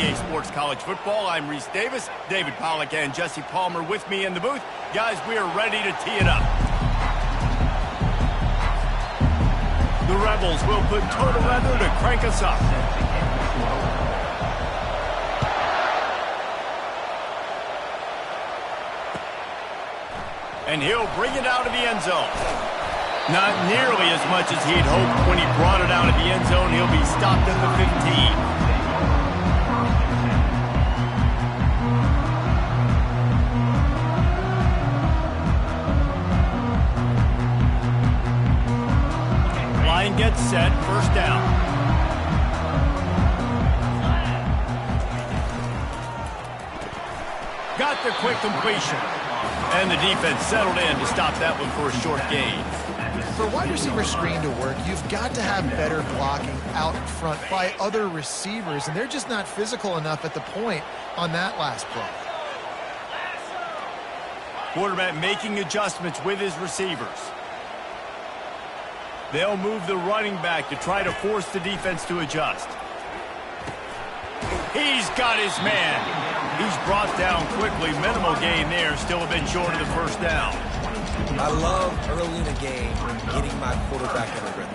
EA Sports College Football. I'm Reese Davis, David Pollack, and Jesse Palmer with me in the booth. Guys, we are ready to tee it up. The Rebels will put total leather to crank us up. And he'll bring it out of the end zone. Not nearly as much as he'd hoped when he brought it out of the end zone. He'll be stopped at the 15. Line gets set, first down. Got the quick completion. And the defense settled in to stop that one for a short gain. For a wide receiver screen to work, you've got to have better blocking out in front by other receivers, and they're just not physical enough at the point on that last play. Quarterback making adjustments with his receivers. They'll move the running back to try to force the defense to adjust. He's got his man. He's brought down quickly. Minimal gain there. Still a bit short of the first down. I love early in a game getting my quarterback in a rhythm.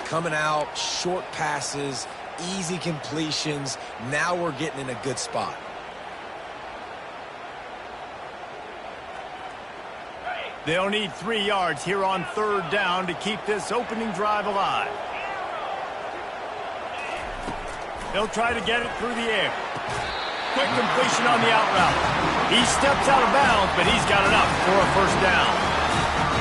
Coming out, short passes, easy completions. Now we're getting in a good spot. They'll need 3 yards here on third down to keep this opening drive alive. They'll try to get it through the air. Quick completion on the out route. He steps out of bounds, but he's got enough for a first down.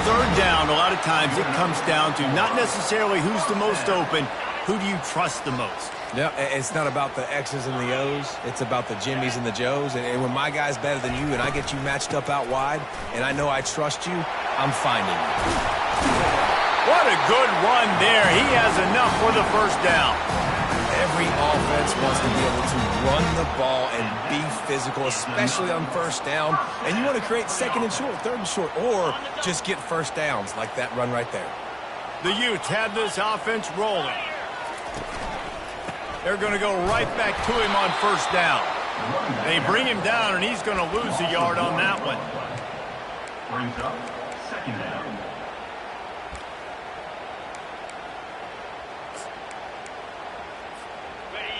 Third down, a lot of times it comes down to not necessarily who's the most open, who do you trust the most? Yeah, it's not about the X's and the O's. It's about the Jimmies and the Joes. And when my guy's better than you and I get you matched up out wide and I know I trust you, I'm finding you. What a good run there. He has enough for the first down. Every offense wants to be able to run the ball and be physical, especially on first down. And you want to create second and short, third and short, or just get first downs like that run right there. The Utes have this offense rolling. They're going to go right back to him on first down. They bring him down, and he's going to lose a yard on that one. Brings up second down.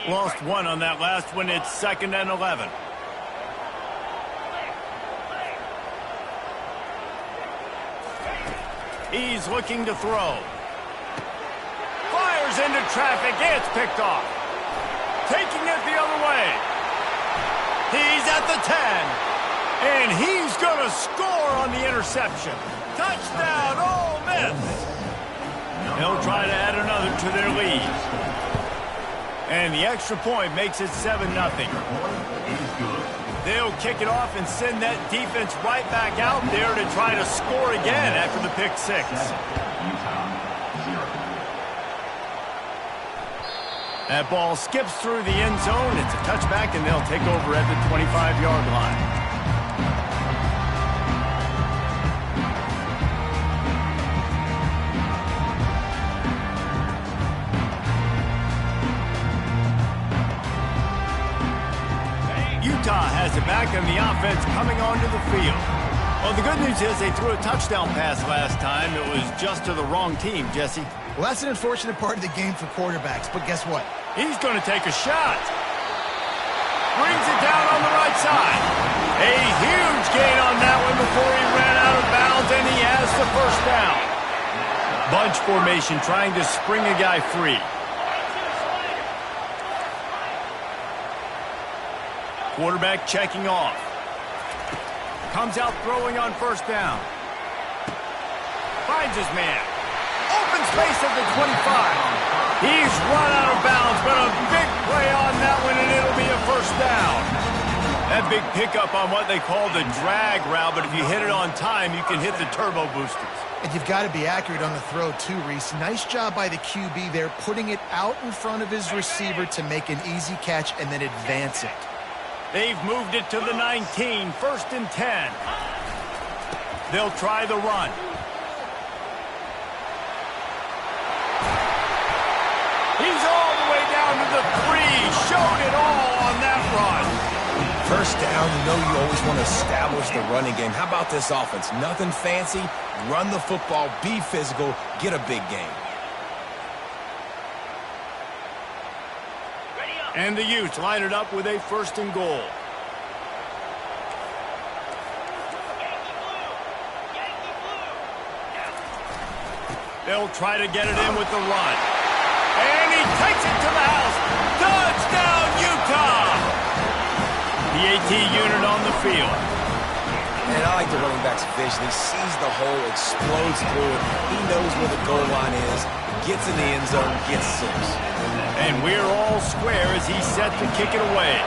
Lost one on that last one. It's 2nd and 11. He's looking to throw. Fires into traffic. It's picked off. Taking it the other way. He's at the 10. And he's going to score on the interception. Touchdown, Ole Miss. They'll try to add another to their lead. And the extra point makes it 7-0. They'll kick it off and send that defense right back out there to try to score again after the pick six. That ball skips through the end zone. It's a touchback, and they'll take over at the 25-yard line. Utah has it back, and the offense coming onto the field. Well, the good news is they threw a touchdown pass last time. It was just to the wrong team, Jesse. Well, that's an unfortunate part of the game for quarterbacks, but guess what? He's going to take a shot. Brings it down on the right side. A huge gain on that one before he ran out of bounds, and he has the first down. Bunch formation trying to spring a guy free. Quarterback checking off. Comes out throwing on first down. Finds his man. Open space at the 25. He's run out of bounds, but a big play on that one, and it'll be a first down. That big pickup on what they call the drag route, but if you hit it on time, you can hit the turbo boosters. And you've got to be accurate on the throw too, Reese. Nice job by the QB there, putting it out in front of his receiver to make an easy catch and then advance it. They've moved it to the 19, 1st and 10. They'll try the run. He's all the way down to the 3. Showed it all on that you always want to establish the running game. How about this offense? Nothing fancy. Run the football, be physical, get a big gain. And the Utes line it up with a 1st and goal. They'll try to get it in with the run. And he takes it to the house. Touchdown, Utah! The AT unit on the field. And I like the running back's vision. He sees the hole, explodes through it. He knows where the goal line is, gets in the end zone, gets 6. And we're all square as he's set to kick it away.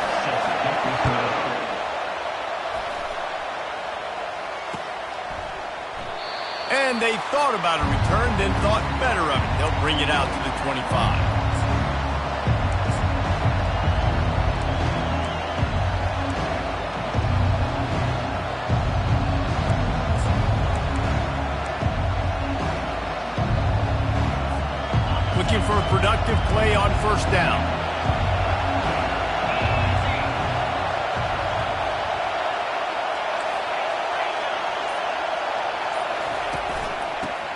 And they thought about a return, then thought better of it. They'll bring it out to the 25. Looking for a productive play on 1st down.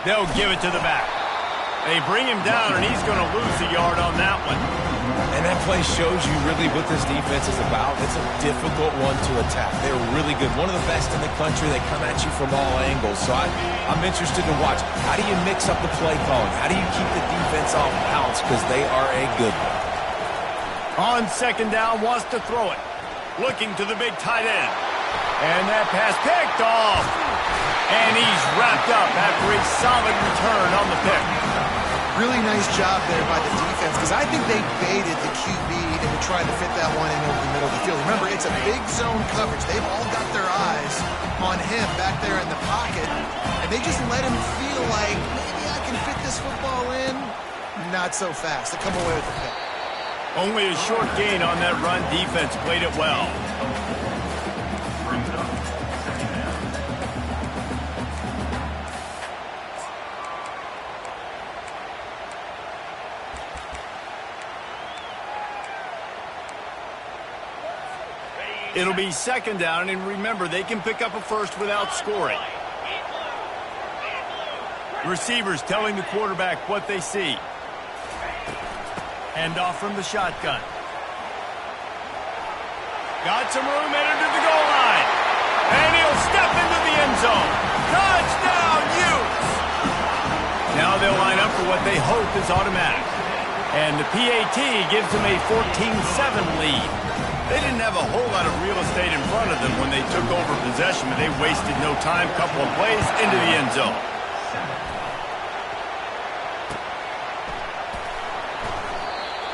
They'll give it to the back. They bring him down, and he's going to lose a yard on that one. And that play shows you really what this defense is about. It's a difficult one to attack. They're really good. One of the best in the country. They come at you from all angles. So I'm interested to watch. How do you mix up the play calling? How do you keep the defense off balance? Because they are a good one. On 2nd down, wants to throw it. Looking to the big tight end. And that pass picked off. And he's wrapped up after a solid return on the pick. Really nice job there by the defense, because I think they baited the QB into trying to fit that one in over the middle of the field. Remember, it's a big zone coverage. They've all got their eyes on him back there in the pocket, and they just let him feel like, maybe I can fit this football in. Not so fast. They come away with the pick. Only a short gain on that run. Defense played it well. Brings up 2nd down. It'll be 2nd down, and remember, they can pick up a 1st without scoring. Receivers telling the quarterback what they see. Hand off from the shotgun. Got some room headed to the goal line. And he'll step into the end zone. Touchdown, Utes! Now they'll line up for what they hope is automatic. And the PAT gives them a 14-7 lead. They didn't have a whole lot of real estate in front of them when they took over possession, but they wasted no time. Couple of plays into the end zone.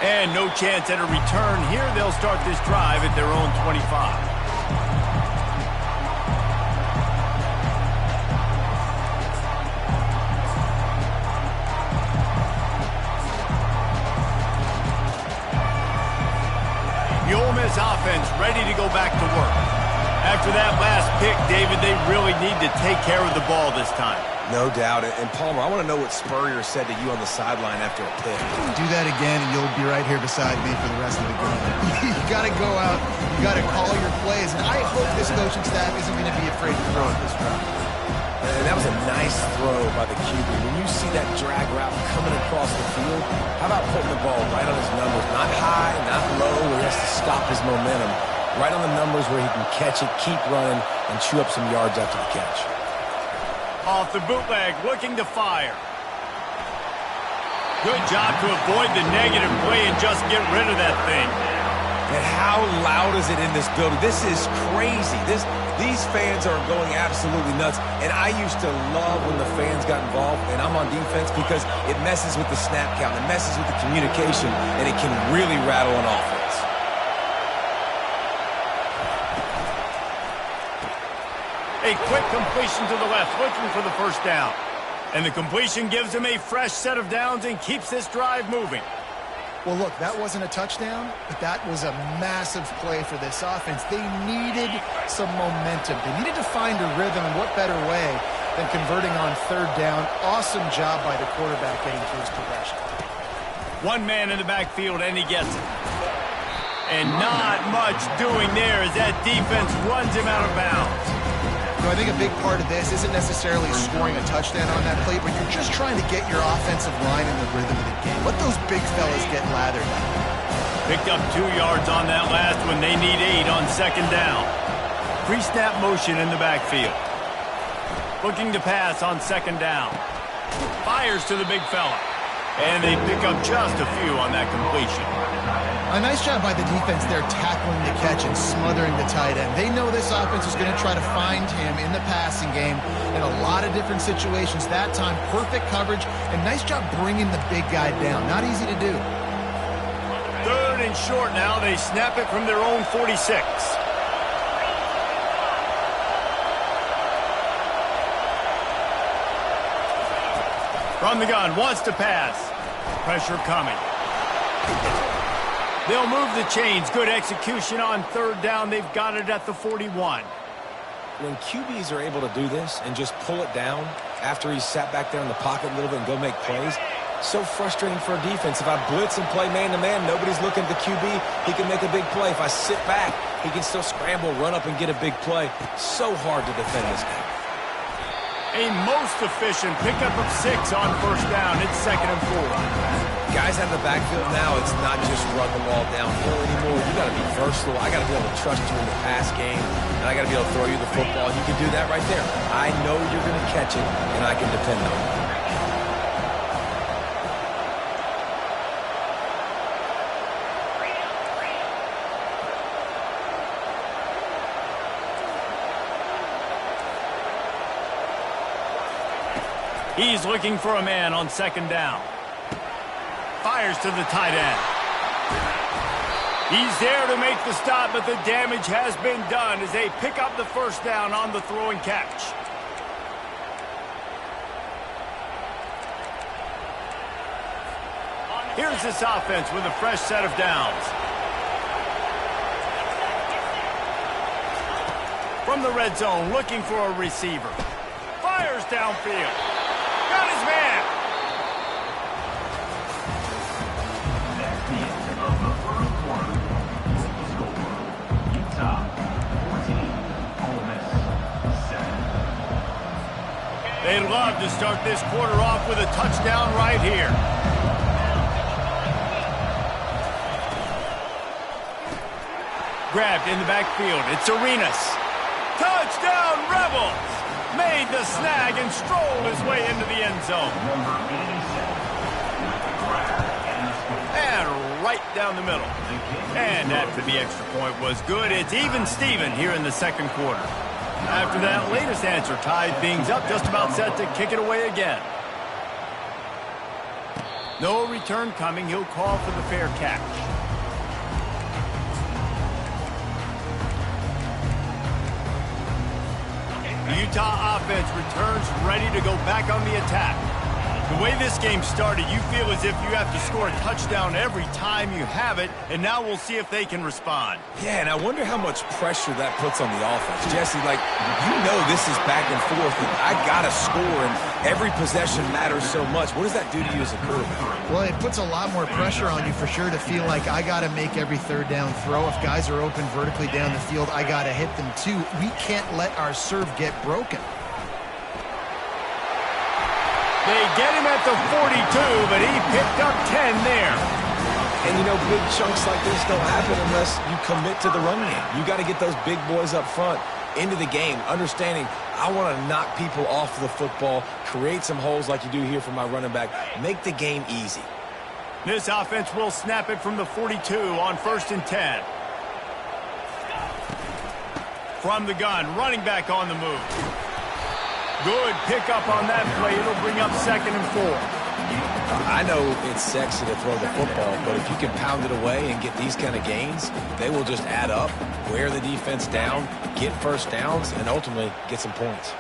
And no chance at a return here. They'll start this drive at their own 25. The Ole Miss offense ready to go back to work. After that last pick, David, they really need to take care of the ball this time. No doubt. And Palmer, I want to know what Spurrier said to you on the sideline after a pick. Do that again, and you'll be right here beside me for the rest of the game. You got to go out. You got to call your plays. And I hope this coaching staff isn't going to be afraid to throw it this route. And that was a nice throw by the QB. When you see that drag route coming across the field, how about putting the ball right on his numbers? Not high, not low, where he has to stop his momentum. Right on the numbers where he can catch it, keep running, and chew up some yards after the catch. Off the bootleg, looking to fire. Good job to avoid the negative play and just get rid of that thing. And how loud is it in this building? This is crazy. These fans are going absolutely nuts. And I used to love when the fans got involved, and I'm on defense because it messes with the snap count. It messes with the communication, and it can really rattle an offense. A quick completion to the left, looking for the 1st down. And the completion gives him a fresh set of downs and keeps this drive moving. Well, look, that wasn't a touchdown, but that was a massive play for this offense. They needed some momentum. They needed to find a rhythm, and what better way than converting on 3rd down. Awesome job by the quarterback getting through his progression. One man in the backfield, and he gets it. And not much doing there as that defense runs him out of bounds. So I think a big part of this isn't necessarily scoring a touchdown on that play, but you're just trying to get your offensive line in the rhythm of the game. Let those big fellas get lathered. Picked up 2 yards on that last one. They need 8 on second down. Pre-snap motion in the backfield. Looking to pass on second down. Fires to the big fella. And they pick up just a few on that completion. A nice job by the defense there tackling the catch and smothering the tight end. They know this offense is going to try to find him in the passing game in a lot of different situations. That time, perfect coverage, and nice job bringing the big guy down. Not easy to do. 3rd and short now. They snap it from their own 46. From the gun, wants to pass. Pressure coming. They'll move the chains. Good execution on 3rd down. They've got it at the 41. When QBs are able to do this and just pull it down after he's sat back there in the pocket a little bit and go make plays, so frustrating for a defense. If I blitz and play man-to-man, nobody's looking at the QB. He can make a big play. If I sit back, he can still scramble, run up, and get a big play. So hard to defend this guy. A most efficient pickup of 6 on 1st down. It's 2nd and 4. Guys out of the backfield now, it's not just run the ball downhill anymore. You got to be versatile. I got to be able to trust you in the pass game, and I got to be able to throw you the football. You can do that right there. I know you're going to catch it, and I can depend on it. He's looking for a man on 2nd down. Fires to the tight end. He's there to make the stop, but the damage has been done as they pick up the 1st down on the throw and catch. Here's this offense with a fresh set of downs. From the red zone, looking for a receiver. Fires downfield. Got his man. That's the end of the first quarter. Utah 14, Ole Miss 7. They'd love to start this quarter off with a touchdown right here. Grabbed in the backfield. It's Arenas. Touchdown, Rebels! Made the snag and strolled his way into the end zone. Number 87 with the grab and the score. And right down the middle. And after the extra point was good, it's even Steven here in the 2nd quarter. After that latest answer tied things up, just about set to kick it away again. No return coming. He'll call for the fair catch. The Utah offense returns ready to go back on the attack. The way this game started, you feel as if you have to score a touchdown every time you have it, and now we'll see if they can respond. Yeah, and I wonder how much pressure that puts on the offense. Jesse, like, you know this is back and forth, and I got to score, and every possession matters so much. What does that do to you as a quarterback? Well, it puts a lot more pressure on you for sure to feel like I got to make every 3rd down throw. If guys are open vertically down the field, I got to hit them too. We can't let our serve get broken. They get him at the 42, but he picked up 10 there. And, you know, big chunks like this don't happen unless you commit to the run game. You got to get those big boys up front into the game, understanding I want to knock people off the football, create some holes like you do here for my running back, make the game easy. This offense will snap it from the 42 on 1st and 10. From the gun, running back on the move. Good pickup on that play. It'll bring up 2nd and 4. I know it's sexy to throw the football, but if you can pound it away and get these kind of gains, they will just add up, wear the defense down, get 1st downs, and ultimately get some points.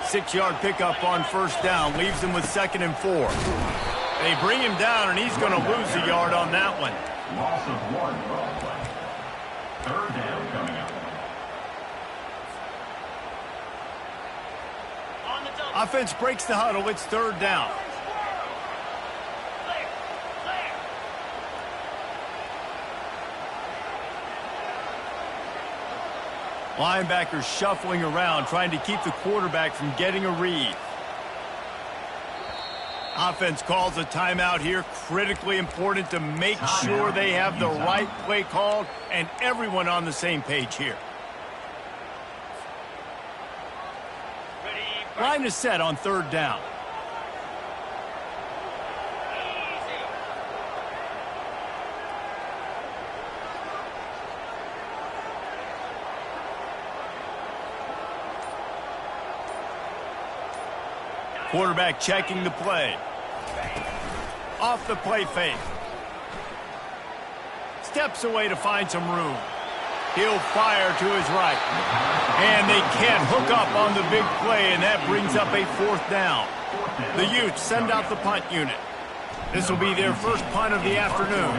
6-yard pickup on 1st down leaves them with 2nd and 4. They bring him down, and he's going to lose a yard on that one. Loss of 1 ball play. 3rd down coming up. Offense breaks the huddle. It's 3rd down. Linebackers shuffling around, trying to keep the quarterback from getting a read. Offense calls a timeout here. Critically important to make sure they have the right play called and everyone on the same page here. Line is set on third down. Quarterback checking the play. Off the play fake. Steps away to find some room. He'll fire to his right. And they can't hook up on the big play, and that brings up a fourth down. The Utes send out the punt unit. This will be their first punt of the afternoon.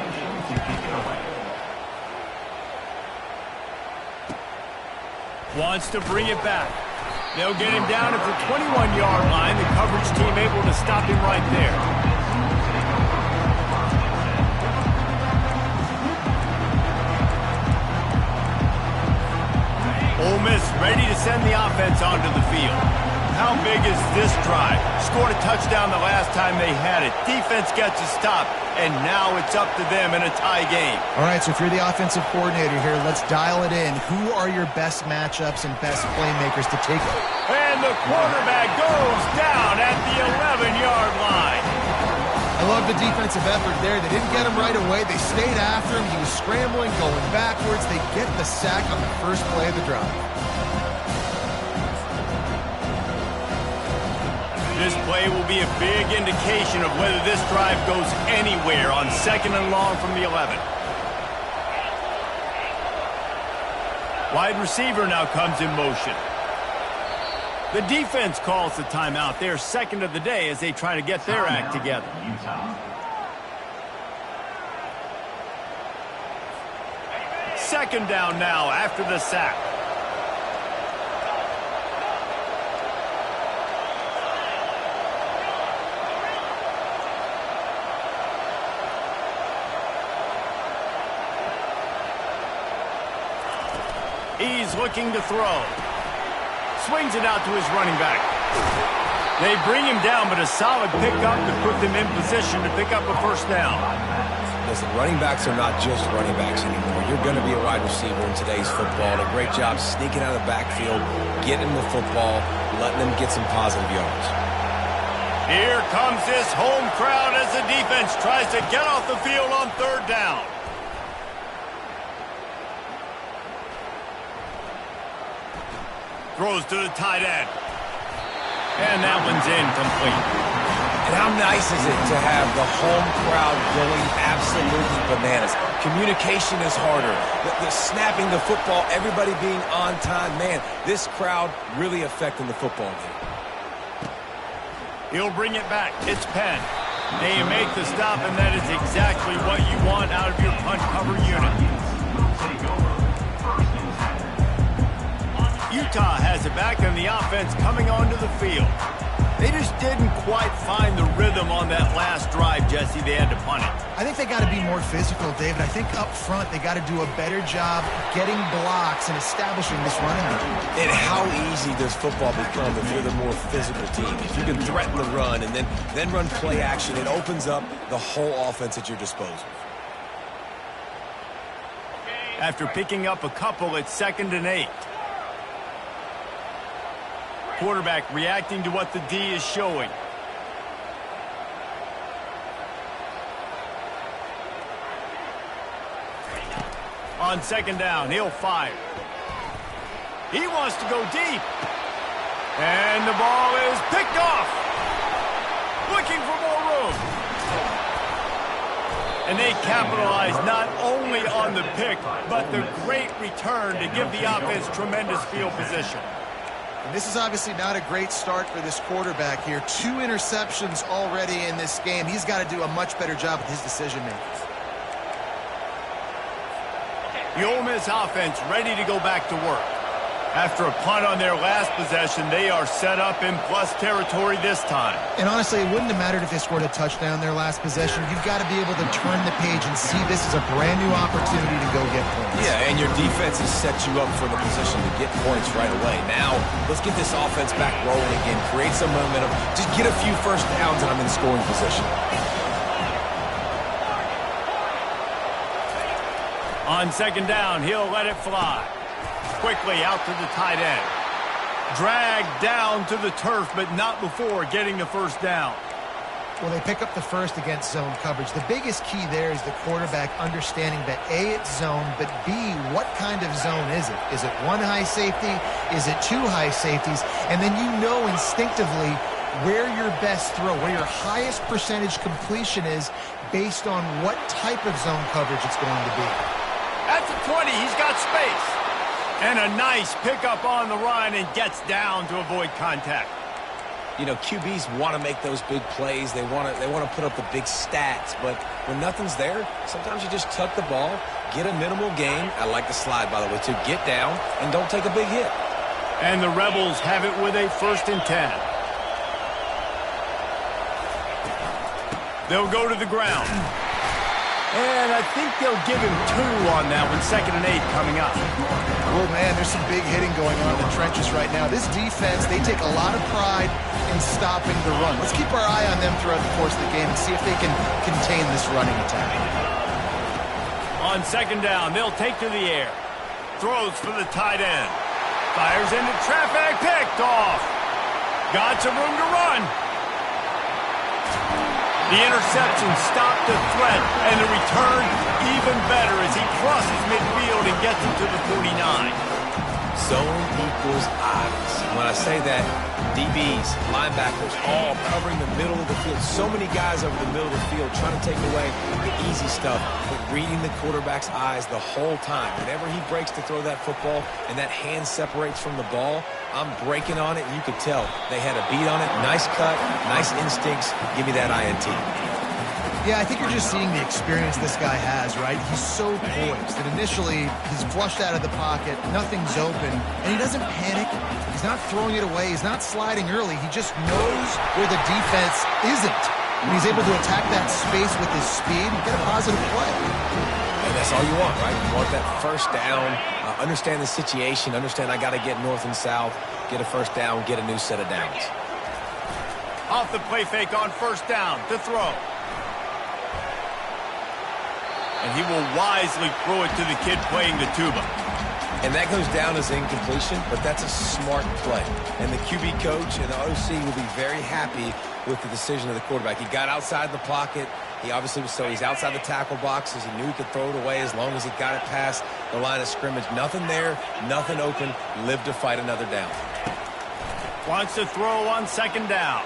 Wants to bring it back. They'll get him down at the 21-yard line. The coverage team able to stop him right there. Ole Miss ready to send the offense onto the field. How big is this drive? Scored a touchdown the last time they had it. Defense gets a stop, and now it's up to them in a tie game. All right, so if you're the offensive coordinator here, let's dial it in. Who are your best matchups and best playmakers to take it? And the quarterback goes down at the 11-yard line. I love the defensive effort there. They didn't get him right away. They stayed after him. He was scrambling, going backwards. They get the sack on the first play of the drive. This play will be a big indication of whether this drive goes anywhere on 2nd and long from the 11. Wide receiver now comes in motion. The defense calls the timeout. They're second of the day as they try to get their act together. Second down now after the sack. He's looking to throw. Swings it out to his running back. They bring him down, but a solid pickup to put them in position to pick up a first down. Listen, running backs are not just running backs anymore. You're going to be a wide receiver in today's football. A great job sneaking out of the backfield, getting the football, letting them get some positive yards. Here comes this home crowd as the defense tries to get off the field on third down. Throws to the tight end. And that one's incomplete. And how nice is it to have the home crowd going absolutely bananas? Communication is harder. The snapping the football, everybody being on time. Man, this crowd really affecting the football game. He'll bring it back. It's Penn. They make the stop, and that is exactly what you want out of your punt cover unit. Utah has it back, and the offense coming onto the field. They just didn't quite find the rhythm on that last drive, Jesse. They had to punt it. I think they got to be more physical, David. I think up front they got to do a better job getting blocks and establishing this running game. And how easy does football become if you're the more physical team? If you can threaten the run and then run play action, it opens up the whole offense at your disposal. After picking up a couple, it's 2nd and 8. Quarterback reacting to what the D is showing. On 2nd down, he'll fire. He wants to go deep. And the ball is picked off. Looking for more room. And they capitalize not only on the pick, but the great return to give the offense tremendous field position. And this is obviously not a great start for this quarterback here. 2 interceptions already in this game. He's got to do a much better job with his decision-making. The Ole Miss offense ready to go back to work. After a punt on their last possession, they are set up in plus territory this time. And honestly, it wouldn't have mattered if they scored a touchdown their last possession. You've got to be able to turn the page and see this as a brand new opportunity to go get points. Yeah, and your defense has set you up for the position to get points right away. Now, let's get this offense back rolling again, create some momentum, just get a few first downs, and I'm in scoring position. On second down, he'll let it fly. Quickly out to the tight end. Dragged down to the turf, but not before getting the first down. Well, they pick up the first against zone coverage. The biggest key there is the quarterback understanding that A, it's zone, but B, what kind of zone is it? Is it one high safety? Is it two high safeties? And then you know instinctively where your best throw, where your highest percentage completion is based on what type of zone coverage it's going to be. At the 20, he's got space. And a nice pickup on the run and gets down to avoid contact. You know, QBs want to make those big plays. They want to put up the big stats. But when nothing's there, sometimes you just tuck the ball, get a minimal gain. I like the slide, by the way, to get down and don't take a big hit. And the Rebels have it with a 1st and 10. They'll go to the ground. And I think they'll give him 2 on that one. 2nd and 8 coming up. Well, man, there's some big hitting going on in the trenches right now. This defense, they take a lot of pride in stopping the run. Let's keep our eye on them throughout the course of the game and see if they can contain this running attack. On second down, they'll take to the air. Throws for the tight end. Fires into traffic, picked off. Got some room to run. The interception stopped the threat, and the return even better as he crosses midfield and gets him to the 49. Zone equals eyes. When I say that, DBs, linebackers, all covering the middle of the field. So many guys over the middle of the field trying to take away the easy stuff, but reading the quarterback's eyes the whole time. Whenever he breaks to throw that football and that hand separates from the ball, I'm breaking on it, and you could tell they had a beat on it. Nice cut, nice instincts. Give me that INT. Yeah, I think you're just seeing the experience this guy has, right? He's so poised that initially he's flushed out of the pocket, nothing's open, and he doesn't panic. He's not throwing it away. He's not sliding early. He just knows where the defense isn't. And he's able to attack that space with his speed and get a positive play. And that's all you want, right? You want that first down, understand the situation, understand I got to get north and south, get a first down, get a new set of downs. Off the play fake on first down to throw. And he will wisely throw it to the kid playing the tuba. And that goes down as incompletion, but that's a smart play. And the QB coach and the OC will be very happy with the decision of the quarterback. He got outside the pocket. He obviously was, so he's outside the tackle boxes. He knew he could throw it away as long as he got it past the line of scrimmage. Nothing there, nothing open. Live to fight another down. Wants to throw on second down.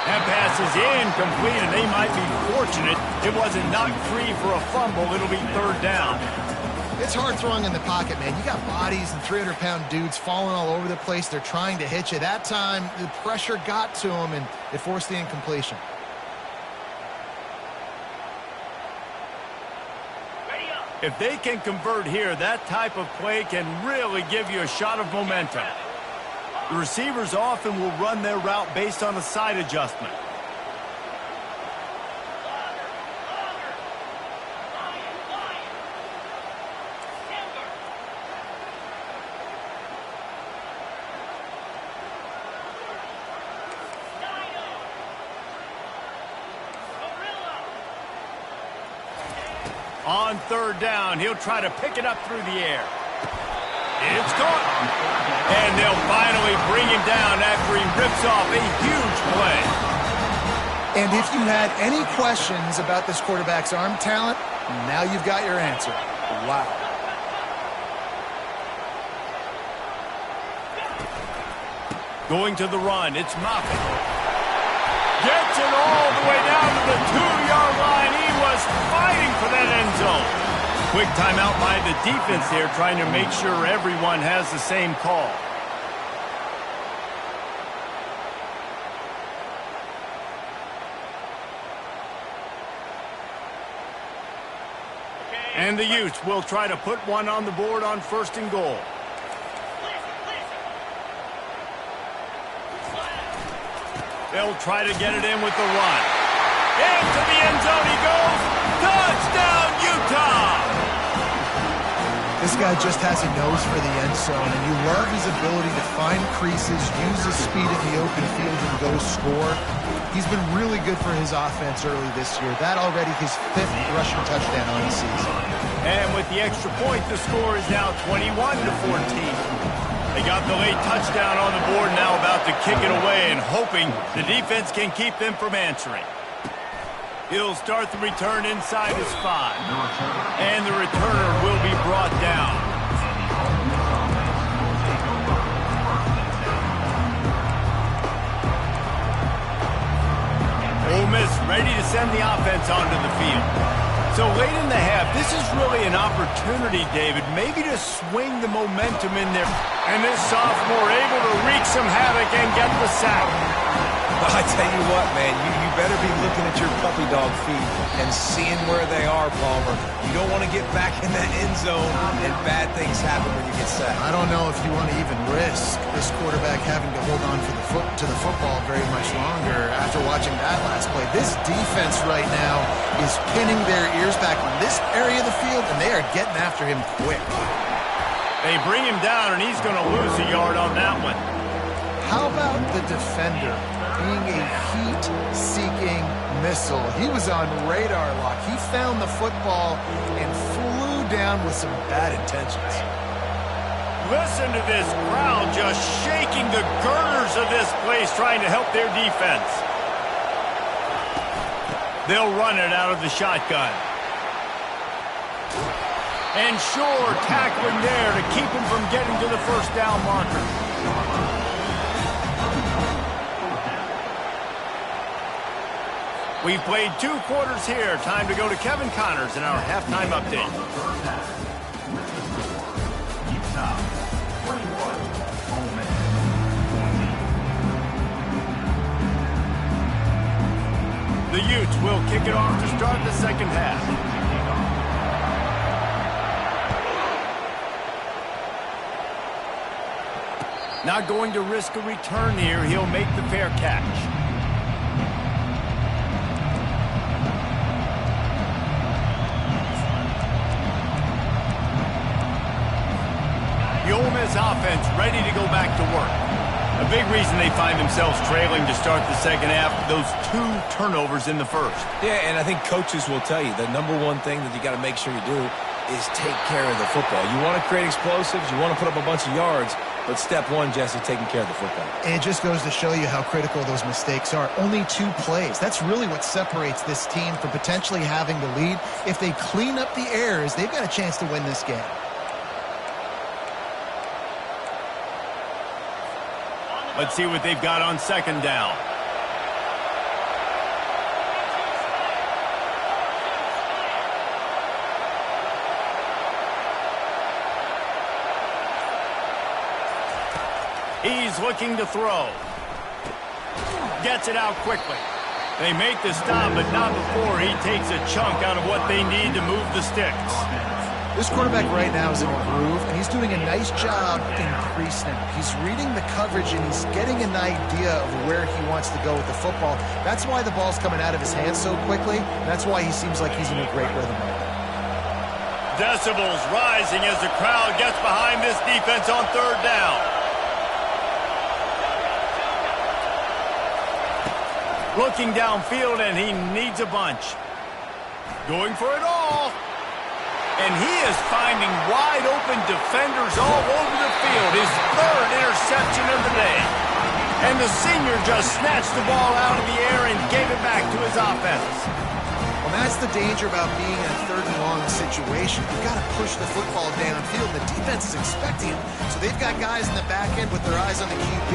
That pass is incomplete, and they might be fortunate it wasn't knocked free for a fumble. It'll be third down. It's hard throwing in the pocket, man. You got bodies and 300-pound dudes falling all over the place. They're trying to hit you. That time, the pressure got to him, and it forced the incompletion. If they can convert here, that type of play can really give you a shot of momentum. The receivers often will run their route based on a side adjustment. On third down, he'll try to pick it up through the air. It's caught. And they'll finally bring him down after he rips off a huge play. And if you had any questions about this quarterback's arm talent, now you've got your answer. Wow. Going to the run, it's Moffitt. Gets it all the way down to the 2-yard line. He was fighting for that end zone. Quick timeout by the defense here, trying to make sure everyone has the same call. And the Utes will try to put one on the board on first and goal. They'll try to get it in with the run. Into the end zone he goes. Touchdown, Utah! This guy just has a nose for the end zone, and you love his ability to find creases, use his speed in the open field, and go score. He's been really good for his offense early this year. That already his 5th rushing touchdown on the season. And with the extra point, the score is now 21-14. They got the late touchdown on the board, now about to kick it away and hoping the defense can keep them from answering. He'll start the return inside his 5. And the returner will be brought down. Ole Miss ready to send the offense onto the field. So late in the half, this is really an opportunity, David, maybe to swing the momentum in there. And this sophomore able to wreak some havoc and get the sack. I tell you what, man, you better be looking at your puppy dog feet and seeing where they are, Palmer. You don't want to get back in that end zone and bad things happen when you get sacked. I don't know if you want to even risk this quarterback having to hold on to the football very much longer after watching that last play. This defense right now is pinning their ears back on this area of the field, and they are getting after him quick. They bring him down, and he's going to lose a yard on that one. How about the defender being a heat-seeking missile? He was on radar lock. He found the football and flew down with some bad intentions. Listen to this crowd just shaking the girders of this place, trying to help their defense. They'll run it out of the shotgun. And sure, tackling there to keep him from getting to the first down marker. We've played 2 quarters here. Time to go to Kevin Connors in our halftime update. Utah, 21, Ole Miss, 14. The Utes will kick it off to start the second half. Not going to risk a return here. He'll make the fair catch. The Ole Miss offense ready to go back to work. A big reason they find themselves trailing to start the second half, those 2 turnovers in the first. Yeah, and I think coaches will tell you the number one thing that you got to make sure you do is take care of the football. You want to create explosives, you want to put up a bunch of yards, but step 1, Jesse, taking care of the football. And it just goes to show you how critical those mistakes are. Only 2 plays. That's really what separates this team from potentially having the lead. If they clean up the errors, they've got a chance to win this game. Let's see what they've got on second down. He's looking to throw. Gets it out quickly. They make the stop, but not before he takes a chunk out of what they need to move the sticks. This quarterback right now is in a groove, and he's doing a nice job in pre-snap. He's reading the coverage, and he's getting an idea of where he wants to go with the football. That's why the ball's coming out of his hands so quickly. That's why he seems like he's in a great rhythm right now. Decibels rising as the crowd gets behind this defense on third down. Looking downfield, and he needs a bunch. Going for it all. And he is finding wide-open defenders all over the field. His 3rd interception of the day. And the senior just snatched the ball out of the air and gave it back to his offense. Well, that's the danger about being in a 3rd and long situation. You've got to push the football downfield. The defense is expecting it. So they've got guys in the back end with their eyes on the QB.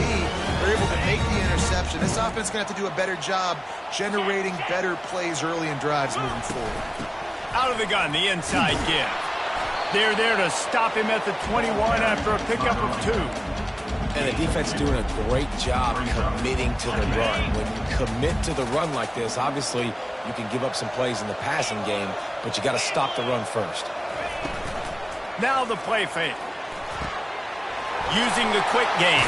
They're able to make the interception. This offense is going to have to do a better job generating better plays early in drives moving forward. Out of the gun, the inside give. They're there to stop him at the 21 after a pickup of 2. And the defense doing a great job committing to the run. When you commit to the run like this, obviously you can give up some plays in the passing game, but you got to stop the run first. Now the play fake. Using the quick game.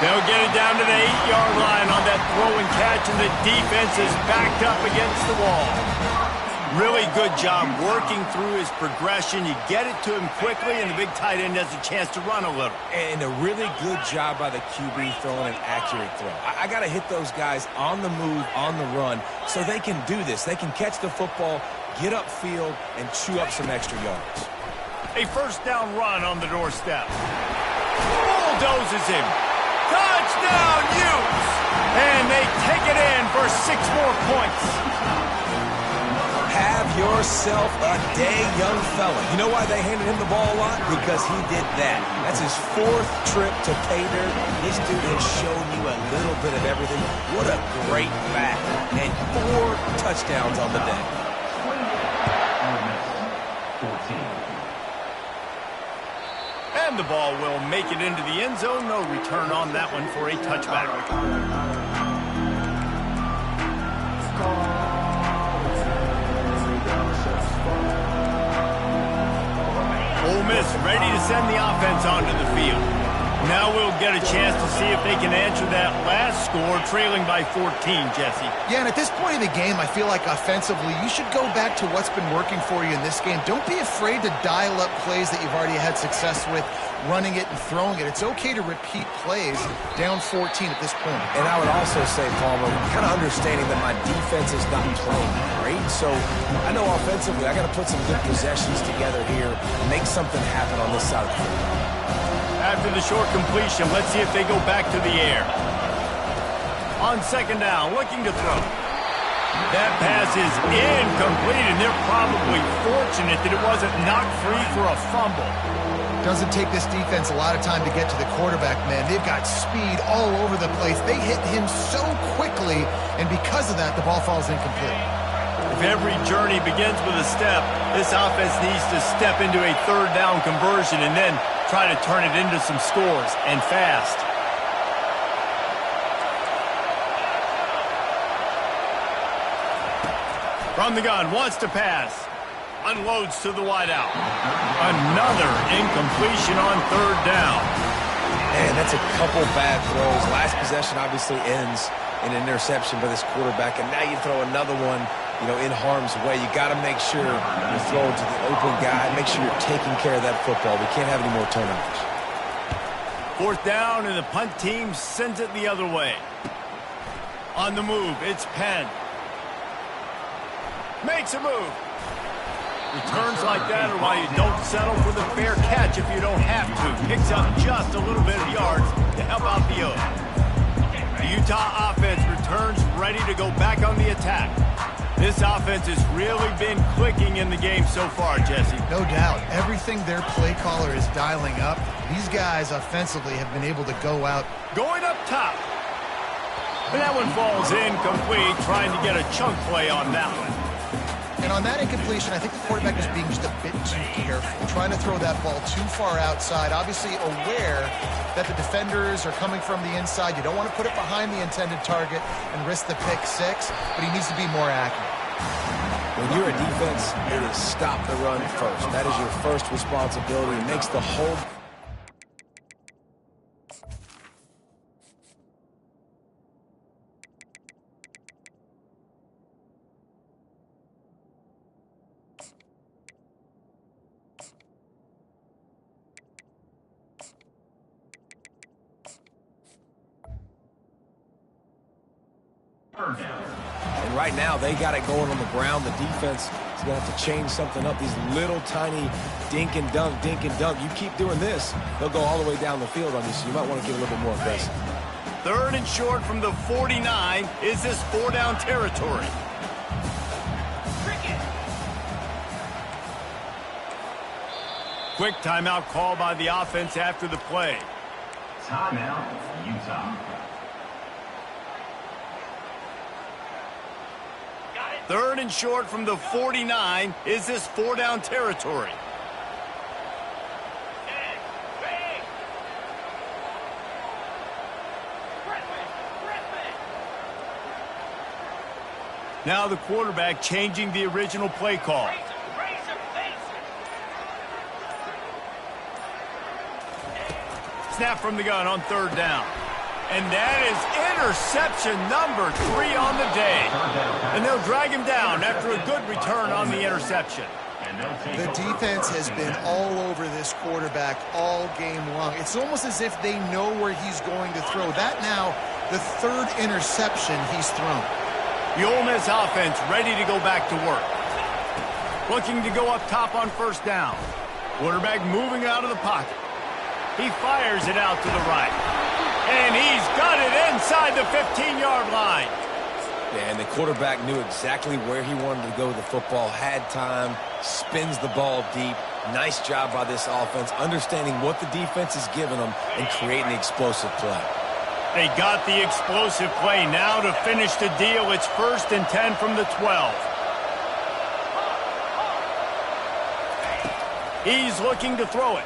They'll get it down to the 8-yard line on that throw and catch, and the defense is backed up against the wall. Really good job working through his progression. You get it to him quickly, and the big tight end has a chance to run a little. And a really good job by the QB throwing an accurate throw. I got to hit those guys on the move, on the run, so they can do this. They can catch the football, get upfield, and chew up some extra yards. A first down run on the doorstep. Bulldozes him. Touchdown, Utes! And they take it in for 6 more points. Have yourself a day, young fella. You know why they handed him the ball a lot? Because he did that. That's his 4th trip to pay dirt. This dude has shown you a little bit of everything. What a great back. And 4 touchdowns on the day. 14. And the ball will make it into the end zone. No return on that one for a touchback. Ole Miss ready to send the offense onto the field. Now we'll get a chance to see if they can answer that last score, trailing by 14, Jesse. Yeah, and at this point in the game, I feel like offensively, you should go back to what's been working for you in this game. Don't be afraid to dial up plays that you've already had success with, running it and throwing it. It's okay to repeat plays down 14 at this point. And I would also say, Palmer, kind of understanding that my defense is not playing great, so I know offensively I got to put some good possessions together here and make something happen on this side of the field. After the short completion, let's see if they go back to the air. On second down, looking to throw. That pass is incomplete, and they're probably fortunate that it wasn't knocked free for a fumble. Doesn't take this defense a lot of time to get to the quarterback, man. They've got speed all over the place. They hit him so quickly, and because of that, the ball falls incomplete. If every journey begins with a step, this offense needs to step into a third down conversion and then try to turn it into some scores, and fast. From the gun, wants to pass. Unloads to the wideout. Another incompletion on third down. Man, that's a couple bad throws. Last possession obviously ends in an interception by this quarterback, and now you throw another one, you know, in harm's way. You got to make sure you're throwing to the open guy. Make sure you're taking care of that football. We can't have any more turnovers. Fourth down, and the punt team sends it the other way. On the move, it's Penn. Makes a move. Returns like that are why you don't settle for the fair catch if you don't have to. Picks up just a little bit of yards to help out the Oaks. The Utah offense returns ready to go back on the attack. This offense has really been clicking in the game so far, Jesse. No doubt. Everything their play caller is dialing up, these guys offensively have been able to go out. Going up top. And that one falls incomplete, trying to get a chunk play on that one. And on that incompletion, I think the quarterback is being just a bit too careful, trying to throw that ball too far outside, obviously aware that the defenders are coming from the inside. You don't want to put it behind the intended target and risk the pick six, but he needs to be more accurate. When you're a defense, it is stop the run first. That is your first responsibility. It makes the whole... And right now, they got it going on the ground. The defense is going to have to change something up. These little tiny dink and dunk, dink and dunk. You keep doing this, they'll go all the way down the field on you, so you might want to get a little bit more aggressive. Third and short from the 49. Is this 4-down territory? Quick timeout call by the offense after the play. Timeout, Utah. Third and short from the 49. Is this 4-down territory? Now the quarterback changing the original play call. Snap from the gun on third down. And that is interception number 3 on the day. And they'll drag him down after a good return on the interception. The defense has been all over this quarterback all game long. It's almost as if they know where he's going to throw. That now, the 3rd interception he's thrown. The Ole Miss offense ready to go back to work. Looking to go up top on first down. Quarterback moving out of the pocket. He fires it out to the right. And he's got it inside the 15-yard line. Yeah, and the quarterback knew exactly where he wanted to go with the football, had time, spins the ball deep. Nice job by this offense, understanding what the defense is giving them and creating the explosive play. They got the explosive play now to finish the deal. It's 1st and 10 from the 12. He's looking to throw it.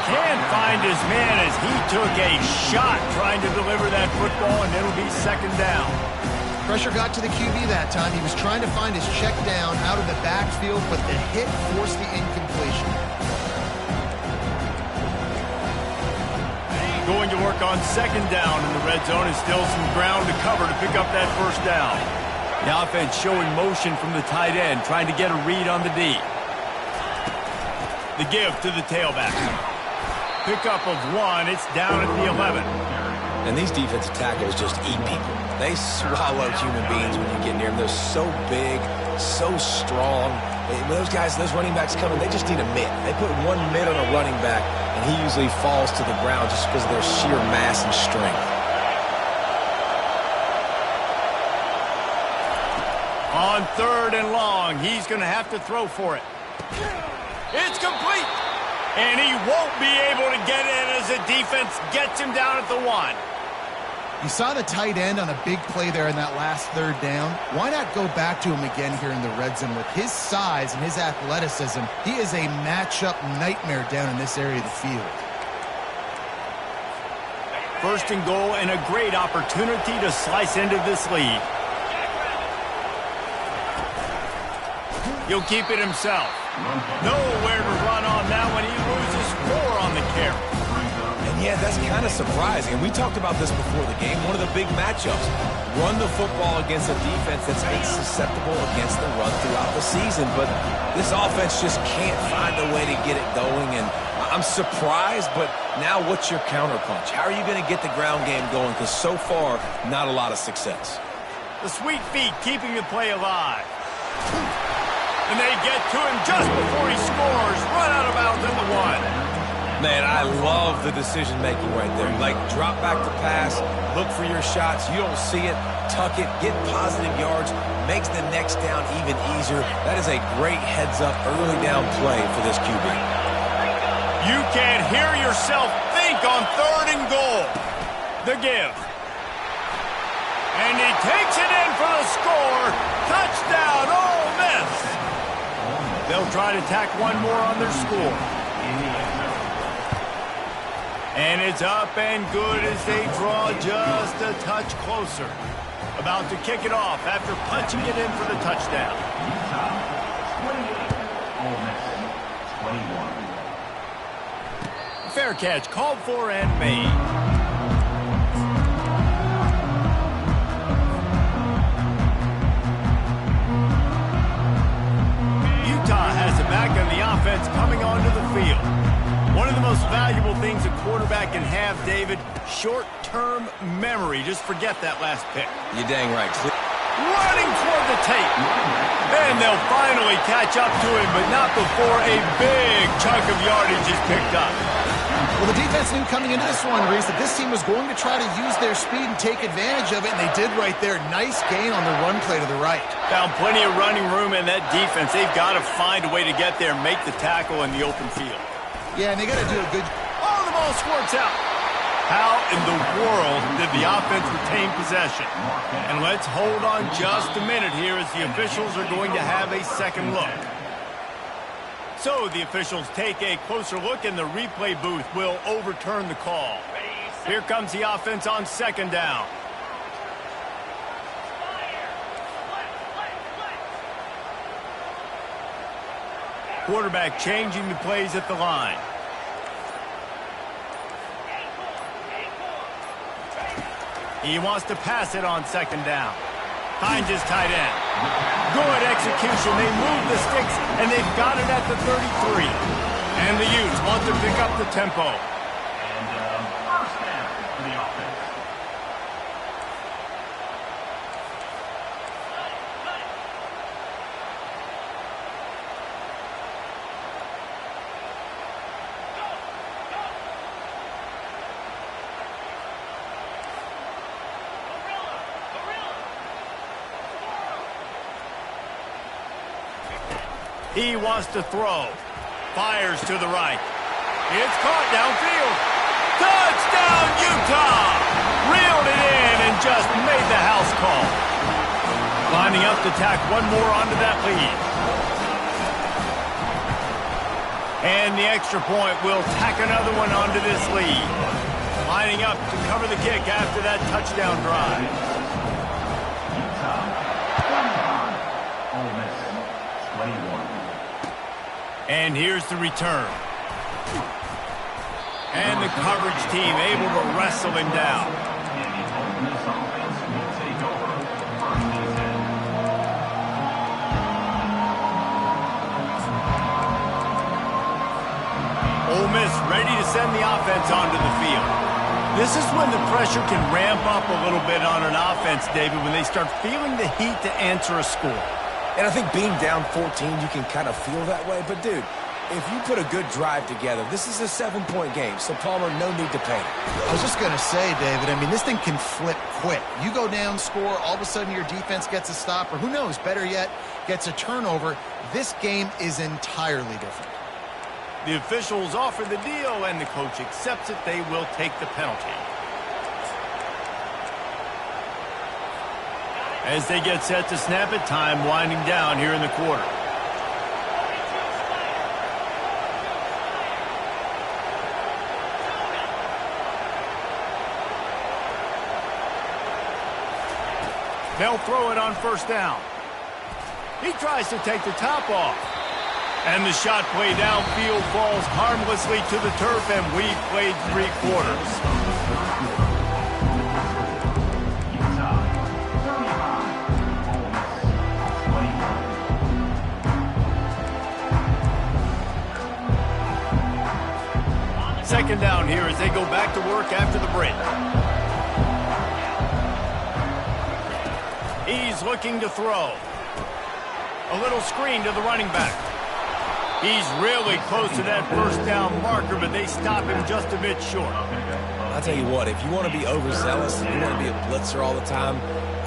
Can't find his man as he took a shot trying to deliver that football, and it'll be 2nd down. Pressure got to the QB that time. He was trying to find his check down out of the backfield, but the hit forced the incompletion. Going to work on 2nd down in the red zone, and still some ground to cover to pick up that 1st down. The offense showing motion from the tight end, trying to get a read on the D. The give to the tailback. Pickup of 1. It's down at the 11. And these defensive tackles just eat people. They swallow human beings when you get near them. They're so big, so strong. When those guys, those running backs come in, they just need a mitt. They put 1 mitt on a running back, and he usually falls to the ground just because of their sheer mass and strength. On 3rd and long, he's going to have to throw for it. It's complete. And he won't be able to get in as the defense gets him down at the 1. You saw the tight end on a big play there in that last 3rd down. Why not go back to him again here in the red zone? With his size and his athleticism, he is a matchup nightmare down in this area of the field. 1st and goal, and a great opportunity to slice into this lead. He'll keep it himself. Nowhere to run on that one. He loses 4 on the carry. And yeah, that's kind of surprising. And we talked about this before the game. One of the big matchups. Run the football against a defense that's been susceptible against the run throughout the season. But this offense just can't find a way to get it going. And I'm surprised, but now what's your counterpunch? How are you going to get the ground game going? Because so far, not a lot of success. The sweet feet keeping the play alive. And they get to him just before he scores. Run out of bounds in the 1. Man, I love the decision-making right there. Like, drop back to pass, look for your shots. You don't see it, tuck it, get positive yards, makes the next down even easier. That is a great heads-up early down play for this QB. You can't hear yourself think on 3rd and goal. The give. And he takes it in for the score. Touchdown, Ole Miss. They'll try to tack 1 more on their score. And it's up and good as they draw just a touch closer. About to kick it off after punching it in for the touchdown. Utah, 28. Ole Miss, 21. Fair catch called for and made. Utah has it back on the offense coming onto the field. One of the most valuable things a quarterback can have, David, short-term memory. Just forget that last pick. You're dang right. Running toward the tape. And they'll finally catch up to him, but not before a big chunk of yardage is picked up. Well, the defense knew coming into this one, Reese, that this team was going to try to use their speed and take advantage of it, and they did right there. Nice gain on the run play to the right. Found plenty of running room in that defense. They've got to find a way to get there and make the tackle in the open field. Yeah, and they got to do a good... Oh, the ball squirts out. How in the world did the offense retain possession? And let's hold on just a minute here as the officials are going to have a second look. So the officials take a closer look, and the replay booth will overturn the call. Here comes the offense on 2nd down. Quarterback changing the plays at the line. He wants to pass it on second down. Finds his tight end. Good execution. They move the sticks, and they've got it at the 33. And the Utes want to pick up the tempo. And first down for the offense. He wants to throw. Fires to the right. It's caught downfield. Touchdown, Utah! Reeled it in and just made the house call. Lining up to tack one more onto that lead. And the extra point will tack another one onto this lead. Lining up to cover the kick after that touchdown drive. Utah, 25. Ole Miss, 21. And here's the return. And the coverage team able to wrestle him down. And the Ole Miss offense will take over first and 10. Ole Miss ready to send the offense onto the field. This is when the pressure can ramp up a little bit on an offense, David, when they start feeling the heat to answer a score. And I think being down 14, you can kind of feel that way. But, dude, if you put a good drive together, this is a 7-point game. So, Palmer, no need to panic. I was just going to say, David, I mean, this thing can flip quick. You go down, score, all of a sudden your defense gets a stop, or who knows, better yet, gets a turnover. This game is entirely different. The officials offer the deal, and the coach accepts it. They will take the penalty. As they get set to snap it, time winding down here in the quarter. They'll throw it on first down. He tries to take the top off. And the shot play downfield falls harmlessly to the turf, and we've played 3 quarters. Utah, 35. Ole Miss, 21. Second down here as they go back to work after the break. He's looking to throw. A little screen to the running back. He's really close to that first down marker, but they stop him just a bit short. I'll tell you what, if you want to be overzealous, you want to be a blitzer all the time,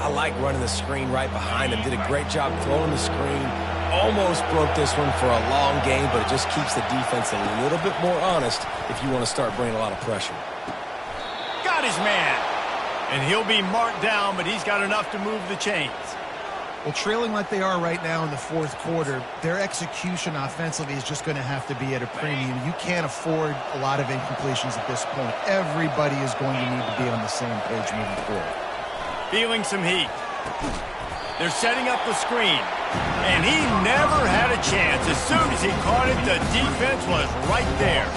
I like running the screen right behind him. Did a great job throwing the screen. Almost broke this one for a long game, but it just keeps the defense a little bit more honest if you want to start bringing a lot of pressure. Got his man. And he'll be marked down, but he's got enough to move the chains. Well, trailing like they are right now in the fourth quarter, their execution offensively is just going to have to be at a premium. You can't afford a lot of incompletions at this point. Everybody is going to need to be on the same page moving forward. Feeling some heat. They're setting up the screen. And he never had a chance. As soon as he caught it, the defense was right there.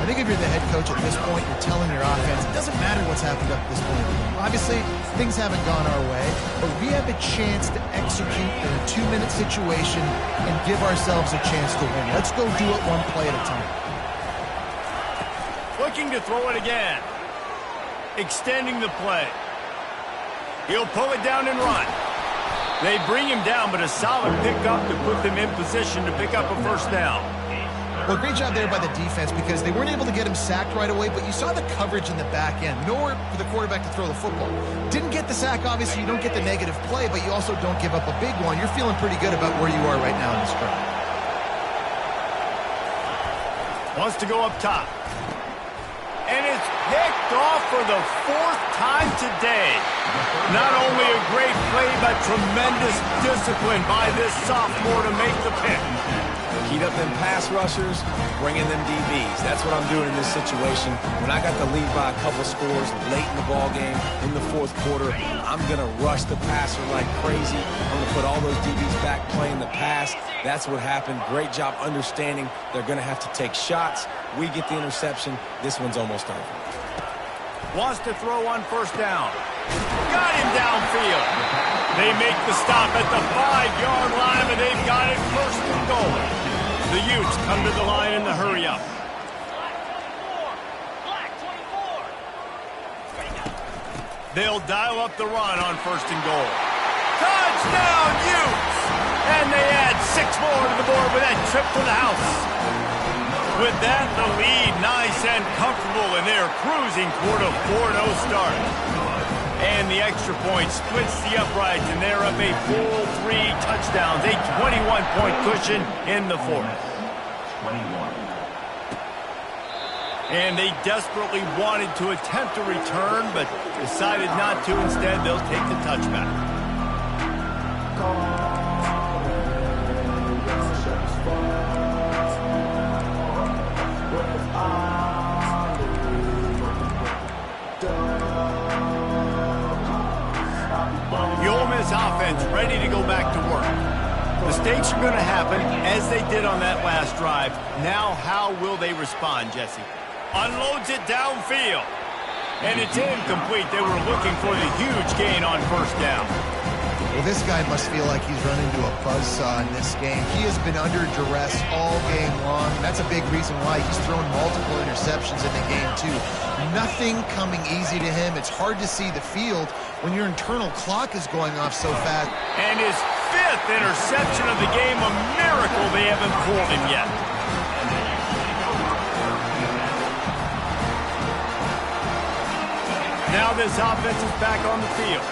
I think if you're the head coach at this point, you're telling your offense, it doesn't matter what's happened up to this point. Obviously, things haven't gone our way, but we have a chance to execute in a 2-minute situation and give ourselves a chance to win. Let's go do it one play at a time. Looking to throw it again. Extending the play. He'll pull it down and run. They bring him down, but a solid pickup to put them in position to pick up a first down. Well, great job there by the defense because they weren't able to get him sacked right away, but you saw the coverage in the back end. Nowhere for the quarterback to throw the football. Didn't get the sack, obviously. You don't get the negative play, but you also don't give up a big one. You're feeling pretty good about where you are right now in this drive. Wants to go up top. And it's picked off for the 4th time today. Not only a great play, but tremendous discipline by this sophomore to make the pick. Heat up them pass rushers, bring in them DBs. That's what I'm doing in this situation. When I got the lead by a couple scores late in the ball game, in the fourth quarter, I'm going to rush the passer like crazy. I'm going to put all those DBs back playing the pass. That's what happened. Great job understanding they're going to have to take shots. We get the interception. This one's almost over. Wants to throw on first down. Got him downfield. They make the stop at the 5-yard line, but they've got it first and goal. The Utes come to the line in the hurry up. They'll dial up the run on first and goal. Touchdown, Utes! And they add 6 more to the board with that trip to the house. With that, the lead nice and comfortable, and they're cruising toward a 4-0 start. And the extra point splits the uprights, and they're up a full 3 touchdowns, a 21-point cushion in the fourth. 21. And they desperately wanted to attempt a return, but decided not to. Instead, they'll take the touchback. The Ole Miss offense ready to go back to work. Mistakes are going to happen, as they did on that last drive. Now, how will they respond, Jesse? Unloads it downfield. And it's incomplete. They were looking for the huge gain on first down. Well, this guy must feel like he's run into a buzzsaw in this game. He has been under duress all game long. And that's a big reason why he's thrown multiple interceptions in the game, too. Nothing coming easy to him. It's hard to see the field when your internal clock is going off so fast. And his 5th interception of the game, a miracle they haven't pulled him yet. Now this offense is back on the field.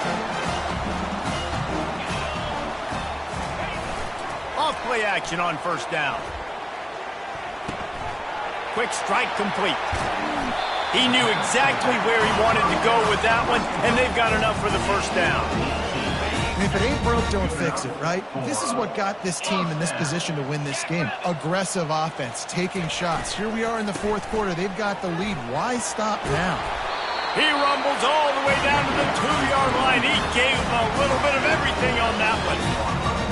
Off play action on first down. Quick strike complete. He knew exactly where he wanted to go with that one, and they've got enough for the first down. And if it ain't broke, don't fix it, right? This is what got this team in this position to win this game. Aggressive offense, taking shots. Here we are in the fourth quarter. They've got the lead. Why stop now? He rumbles all the way down to the 2-yard line. He gave a little bit of everything on that one.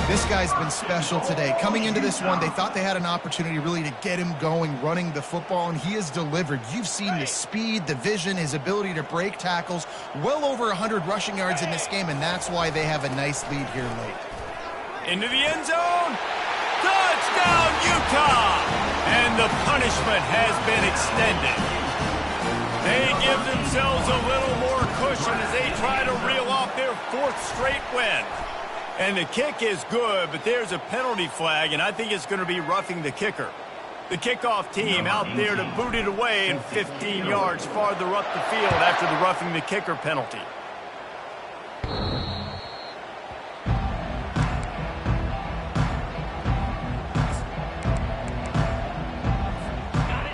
This guy's been special today. Coming into this one, they thought they had an opportunity really to get him going, running the football, and he has delivered. You've seen the speed, the vision, his ability to break tackles. Well over 100 rushing yards in this game, and that's why they have a nice lead here late. Into the end zone. Touchdown, Utah! And the punishment has been extended. They give themselves a little more cushion as they try to reel off their 4th straight win. And the kick is good, but there's a penalty flag, and I think it's going to be roughing the kicker. The kickoff team out there to boot it away and 15 yards farther up the field after the roughing the kicker penalty.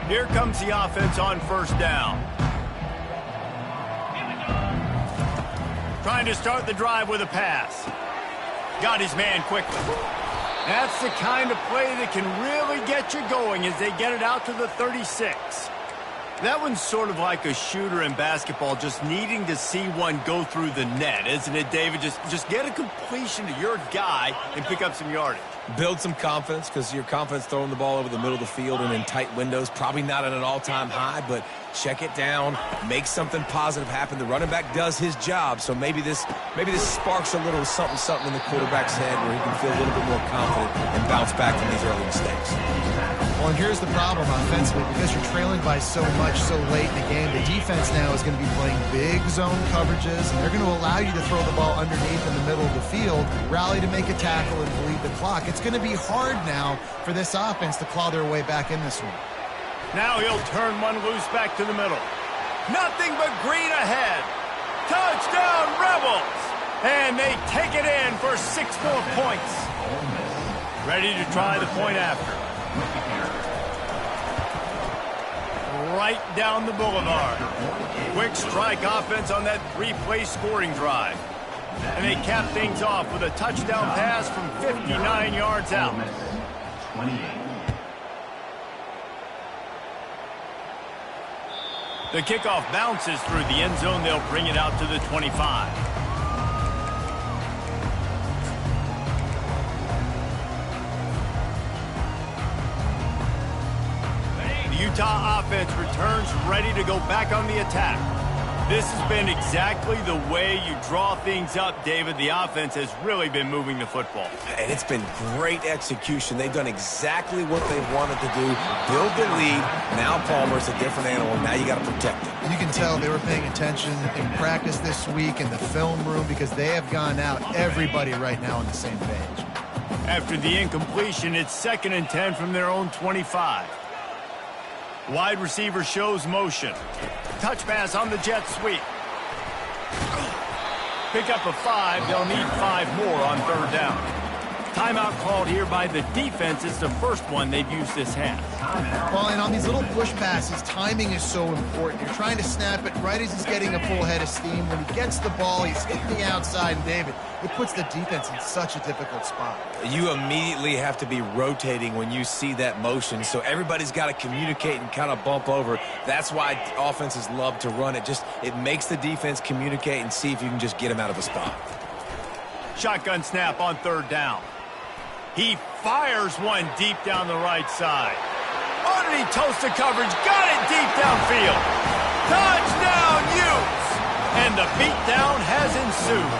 Here comes the offense on first down. Trying to start the drive with a pass. Got his man quickly. That's the kind of play that can really get you going as they get it out to the 36. That one's sort of like a shooter in basketball, just needing to see one go through the net, isn't it, David? Just get a completion to your guy and pick up some yardage. Build some confidence, because your confidence throwing the ball over the middle of the field and in tight windows, probably not at an all-time high, but check it down, make something positive happen. The running back does his job, so maybe this sparks a little something in the quarterback's head where he can feel a little bit more confident and bounce back from these early mistakes. Well, and here's the problem offensively. Because you're trailing by so much so late in the game, the defense now is going to be playing big zone coverages, and they're going to allow you to throw the ball underneath in the middle of the field, rally to make a tackle, and bleed the clock. It's going to be hard now for this offense to claw their way back in this one. Now he'll turn one loose back to the middle. Nothing but green ahead. Touchdown, Rebels! And they take it in for 6 more points. Ready to try the point after. Right down the boulevard. Quick strike offense on that 3-play scoring drive. And they cap things off with a touchdown pass from 59 yards out. 28. The kickoff bounces through the end zone. They'll bring it out to the 25. The Utah offense returns ready to go back on the attack. This has been exactly the way you draw things up, David. The offense has really been moving the football. And it's been great execution. They've done exactly what they wanted to do. Build the lead. Now Palmer's a different animal. Now you got to protect him. You can tell they were paying attention in practice this week in the film room because they have gone out, everybody right now on the same page. After the incompletion, it's 2nd and 10 from their own 25. Wide receiver shows motion. Touch pass on the jet sweep. Pick up a 5. They'll need 5 more on 3rd down. Timeout called here by the defense. It's the first one they've used this half. Well, and on these little push passes, timing is so important. You're trying to snap it right as he's getting a full head of steam. When he gets the ball, he's hitting the outside, and David, it puts the defense in such a difficult spot. You immediately have to be rotating when you see that motion, so everybody's got to communicate and kind of bump over. That's why offenses love to run it. It makes the defense communicate and see if you can just get him out of a spot. Shotgun snap on 3rd down. He fires one deep down the right side. Underneath toast to coverage. Got it deep downfield. Touchdown, Utes! And the beatdown has ensued.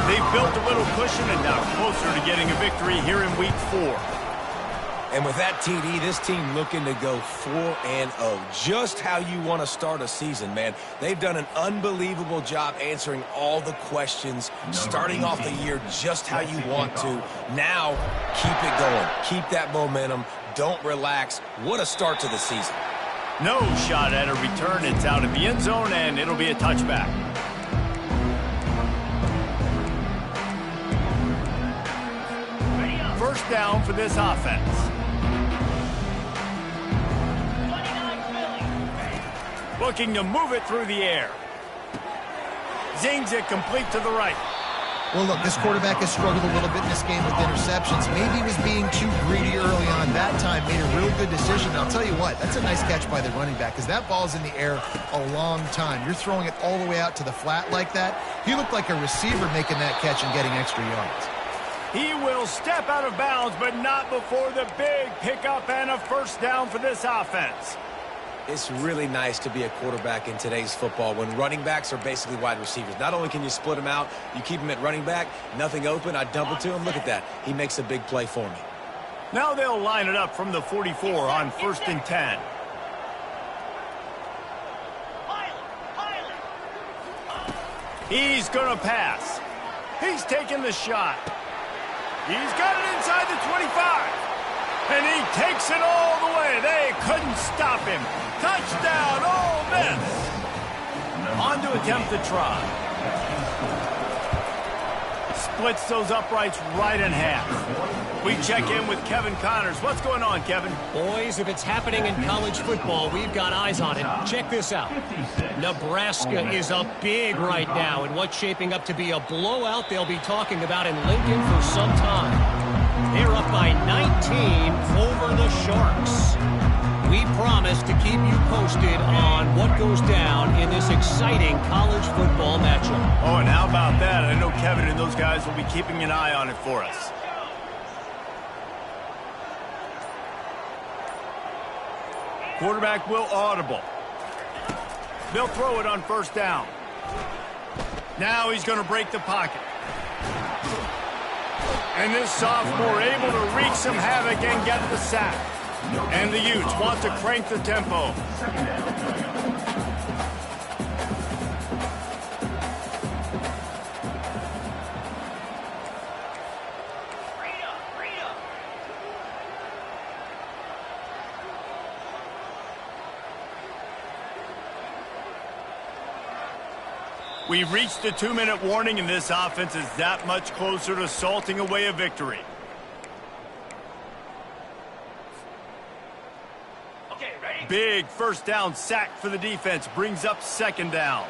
They've built a little cushion and now closer to getting a victory here in Week 4. And with that TD, this team looking to go 4-0. Just how you want to start a season, man. They've done an unbelievable job answering all the questions, starting off the year just how you want to. Now, keep it going. Keep that momentum. Don't relax. What a start to the season. No shot at a return. It's out of the end zone, and it'll be a touchback. First down for this offense. Looking to move it through the air. Zings it complete to the right. Well, look, this quarterback has struggled a little bit in this game with interceptions. Maybe he was being too greedy early on. That time made a real good decision. And I'll tell you what, that's a nice catch by the running back because that ball's in the air a long time. You're throwing it all the way out to the flat like that. He looked like a receiver making that catch and getting extra yards. He will step out of bounds, but not before the big pickup and a first down for this offense. It's really nice to be a quarterback in today's football when running backs are basically wide receivers. Not only can you split them out, you keep them at running back, nothing open, I dump it to him. Look at that. He makes a big play for me. Now they'll line it up from the 44 on 1st and 10. He's going to pass. He's taking the shot. He's got it inside the 25. And he takes it all the way. They couldn't stop him. Touchdown, Ole Miss. On to attempt the try. Splits those uprights right in half. We check in with Kevin Connors. What's going on, Kevin? Boys, if it's happening in college football, we've got eyes on it. Check this out. Nebraska is up big right now in what's shaping up to be a blowout they'll be talking about in Lincoln for some time. They're up by 19 over the Sharks. We promise to keep you posted on what goes down in this exciting college football matchup. Oh, and how about that? I know Kevin and those guys will be keeping an eye on it for us. Quarterback will audible. They'll throw it on 1st down. Now he's going to break the pocket. And this sophomore able to wreak some havoc and get the sack. And the Utes want to crank the tempo. We've reached the 2-minute warning, and this offense is that much closer to salting away a victory. Okay, ready? Big first down sack for the defense. Brings up 2nd down.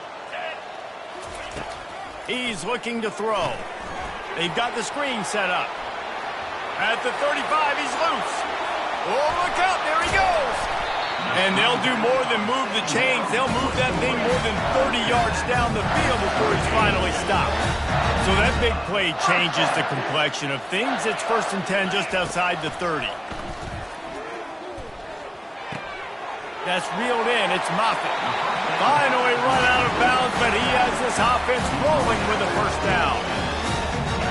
He's looking to throw. They've got the screen set up. At the 35, he's loose. Oh, look out. There he goes. And they'll do more than move the chains. They'll move that thing more than 30 yards down the field before he's finally stopped. So that big play changes the complexion of things. It's 1st and 10 just outside the 30. That's reeled in. It's Moffitt. Finally run out of bounds, but he has this offense rolling with a first down.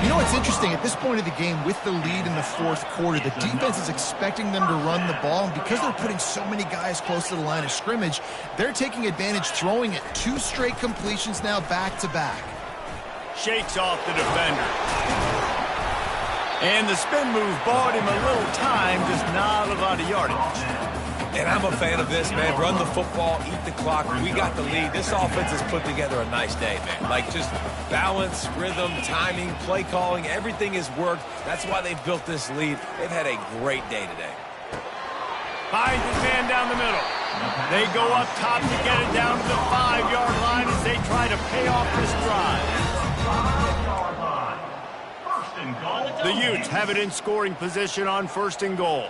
You know what's interesting? At this point of the game, with the lead in the fourth quarter, the defense is expecting them to run the ball, and because they're putting so many guys close to the line of scrimmage, they're taking advantage, throwing it 2 straight completions now back-to-back. Shakes off the defender. And the spin move bought him a little time, just not a lot of yardage. And I'm a fan of this, man. Run the football, eat the clock. We got the lead. This offense has put together a nice day, man. Like, just balance, rhythm, timing, play calling, everything has worked. That's why they've built this lead. They've had a great day today. Finds his man down the middle. They go up top to get it down to the 5-yard line as they try to pay off this drive. 5-yard line. First and goal. The Utes have it in scoring position on first and goal.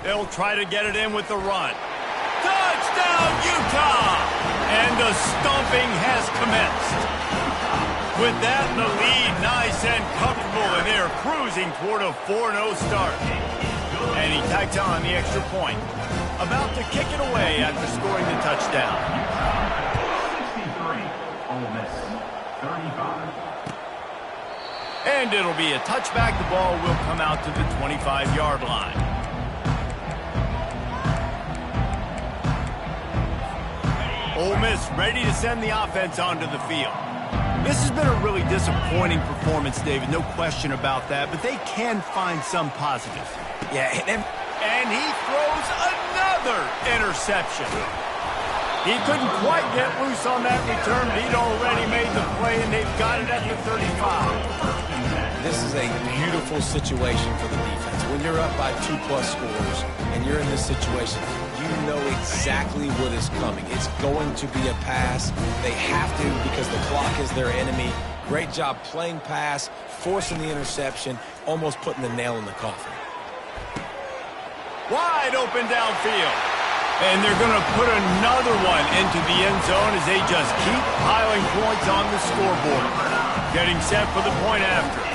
They'll try to get it in with the run. Touchdown, Utah! And the stomping has commenced. With that in the lead, nice and comfortable, and they're cruising toward a 4-0 start. And he tacks on the extra point. About to kick it away after scoring the touchdown. 63. Ole Miss 35. And it'll be a touchback. The ball will come out to the 25-yard line. Ole Miss ready to send the offense onto the field. This has been a really disappointing performance, David, no question about that, but they can find some positives. Yeah, and he throws another interception. He couldn't quite get loose on that return, but he'd already made the play, and they've got it at the 35. This is a beautiful situation for the defense. When you're up by 2+ scores and you're in this situation, you know exactly what is coming. It's going to be a pass. They have to because the clock is their enemy. Great job playing pass, forcing the interception, almost putting the nail in the coffin. Wide open downfield. And they're going to put another one into the end zone as they just keep piling points on the scoreboard. Getting set for the point after.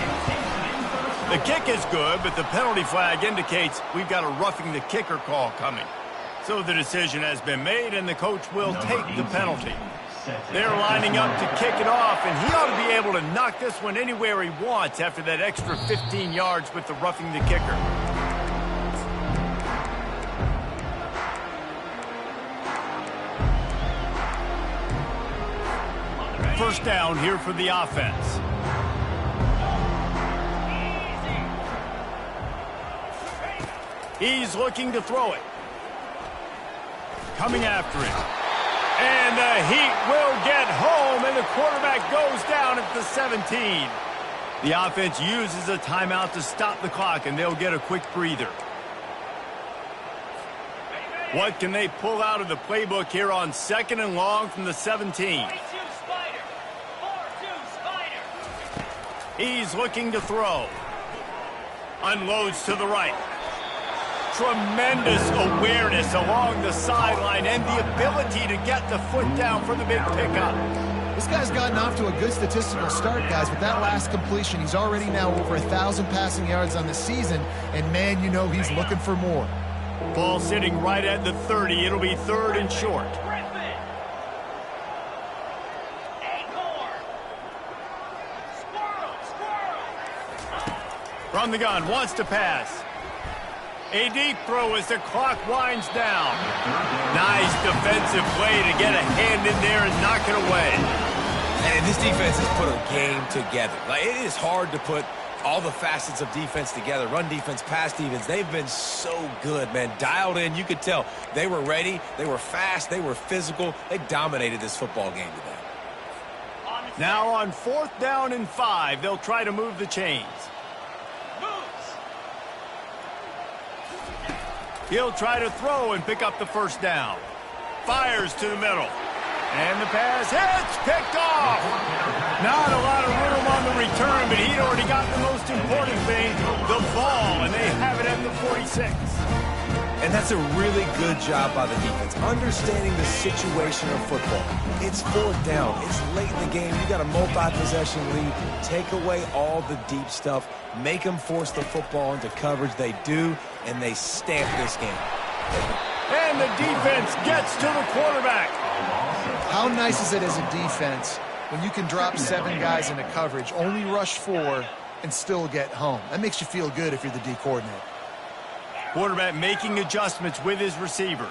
The kick is good, but the penalty flag indicates we've got a roughing the kicker call coming. So the decision has been made, and the coach will take the penalty. They're lining up to kick it off, and he ought to be able to knock this one anywhere he wants after that extra 15 yards with the roughing the kicker. First down here for the offense. He's looking to throw it. Coming after him. And the Heat will get home, and the quarterback goes down at the 17. The offense uses a timeout to stop the clock, and they'll get a quick breather. What can they pull out of the playbook here on 2nd and long from the 17? He's looking to throw. Unloads to the right. Tremendous awareness along the sideline and the ability to get the foot down for the big pickup. This guy's gotten off to a good statistical start, guys. With that last completion, he's already now over 1,000 passing yards on the season, and man, you know he's looking for more. Ball sitting right at the 30. It'll be 3rd and short. From the gun, wants to pass. A deep throw as the clock winds down. Nice defensive play to get a hand in there and knock it away. And this defense has put a game together. Like, it is hard to put all the facets of defense together. Run defense, pass defense. They've been so good, man. Dialed in. You could tell they were ready. They were fast. They were physical. They dominated this football game today. Now on 4th down and 5, they'll try to move the chains. He'll try to throw and pick up the first down. Fires to the middle. And the pass hits, picked off. Not a lot of room on the return, but he'd already got the most important thing, the ball, and they have it at the 46. And that's a really good job by the defense, understanding the situation of football. It's fourth down. It's late in the game. You got a multi-possession lead. Take away all the deep stuff. Make them force the football into coverage. They do, and they stamp this game. And the defense gets to the quarterback. How nice is it as a defense when you can drop 7 guys into coverage, only rush 4, and still get home? That makes you feel good if you're the D coordinator. Quarterback making adjustments with his receivers.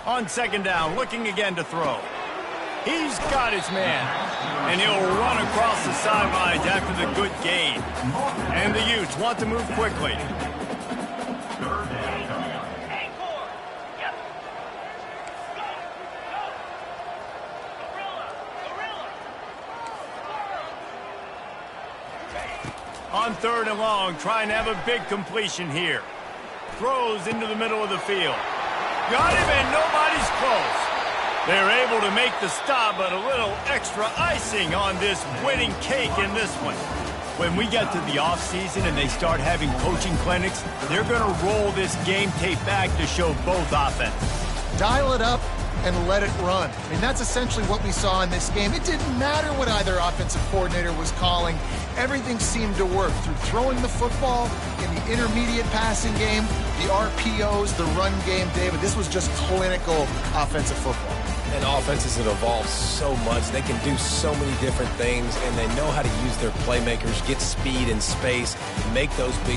On second down, looking again to throw. He's got his man, and he'll run across the sidelines after the good gain. And the Utes want to move quickly. Third down coming up. On third and long, trying to have a big completion here. Throws into the middle of the field. Got him, and nobody's close. They're able to make the stop, but a little extra icing on this winning cake in this one. When we get to the offseason and they start having coaching clinics, they're going to roll this game tape back to show both offenses. Dial it up and let it run. I mean, that's essentially what we saw in this game. It didn't matter what either offensive coordinator was calling. Everything seemed to work through throwing the football in the intermediate passing game, the RPOs, the run game, David. This was just clinical offensive football. And offenses have evolved so much. They can do so many different things, and they know how to use their playmakers, get speed and space, make those big